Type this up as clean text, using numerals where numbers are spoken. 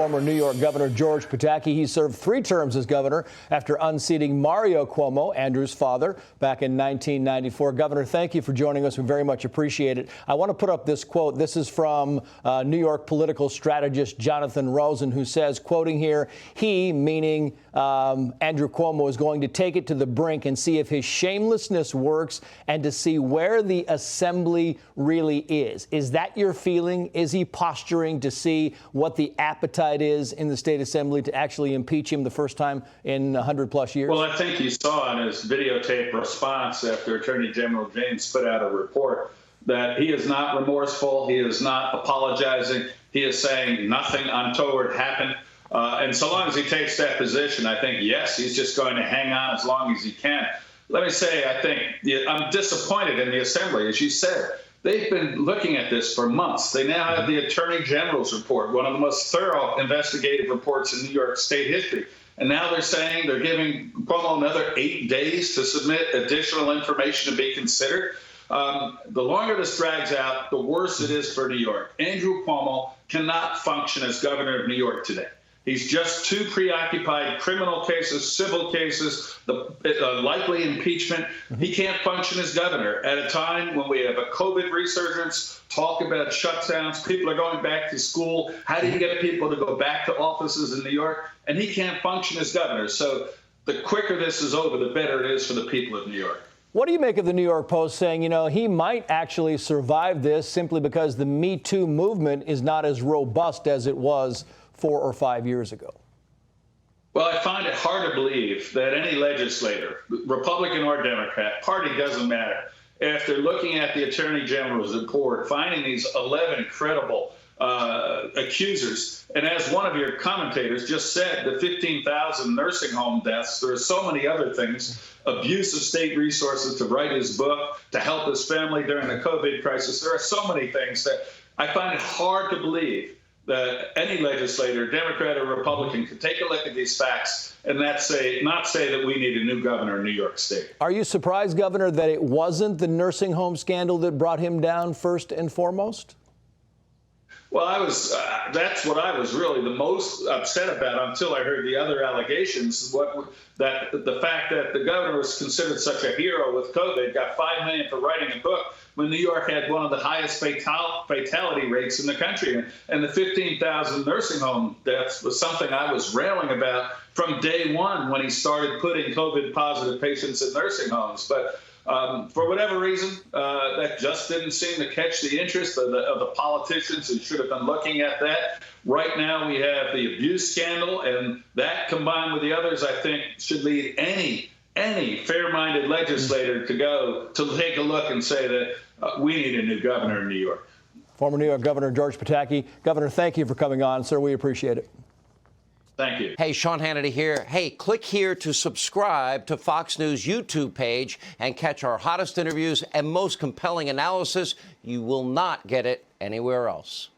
Former New York Governor George Pataki, he served 3 terms as governor after unseating Mario Cuomo, Andrew's father, back in 1994. Governor, thank you for joining us. We very much appreciate it. I want to put up this quote. This is from New York political strategist Jonathan Rosen, who says, quoting here, he, meaning Andrew Cuomo, is going to take it to the brink and see if his shamelessness works and to see where the assembly really is. Is that your feeling? Is he posturing to see what the appetite is in the state assembly to actually impeach him the first time in 100+ years? Well, I think you saw in his videotape response after Attorney General James put out a report that he is not remorseful. He is not apologizing. He is saying nothing untoward happened. And so long as he takes that position, I think, yes, he's just going to hang on as long as he can. Let me say, I think I'm disappointed in the assembly, as you said. They've been looking at this for months. They now have the Attorney General's report, one of the most thorough investigative reports in New York State history. And now they're saying they're giving Cuomo another 8 days to submit additional information to be considered. The longer this drags out, the worse it is for New York. Andrew Cuomo cannot function as governor of New York today. He's just too preoccupied. Criminal cases, civil cases, the likely impeachment. He can't function as governor at a time when we have a COVID resurgence, talk about shutdowns, people are going back to school. How do you get people to go back to offices in New York? And he can't function as governor. So the quicker this is over, the better it is for the people of New York. What do you make of the New York Post saying, he might actually survive this simply because the Me Too movement is not as robust as it was 4 or 5 years ago? Well, I find it hard to believe that any legislator, Republican or Democrat, party doesn't matter, after looking at the Attorney General's report, finding these 11 credible accusers, and as one of your commentators just said, the 15,000 nursing home deaths, there are so many other things, abuse of state resources to write his book, to help his family during the COVID crisis. There are so many things that I find it hard to believe that any legislator, Democrat or Republican, could take a look at these facts and not say that we need a new governor in New York State. Are you surprised, Governor, that it wasn't the nursing home scandal that brought him down first and foremost? Well, that's what I was really the most upset about until I heard the other allegations. The fact that the governor was considered such a hero with COVID, got $5 million for writing a book, when New York had one of the highest fatality rates in the country. And the 15,000 nursing home deaths was something I was railing about from day one when he started putting COVID-positive patients in nursing homes. But for whatever reason, that just didn't seem to catch the interest of the politicians who should have been looking at that. Right now, we have the abuse scandal, and that combined with the others, I think, should lead any fair-minded legislator to take a look and say that we need a new governor in New York. Former New York Governor George Pataki. Governor, thank you for coming on, sir. We appreciate it. Thank you. Hey, Sean Hannity here. Hey, click here to subscribe to Fox News YouTube page and catch our hottest interviews and most compelling analysis. You will not get it anywhere else.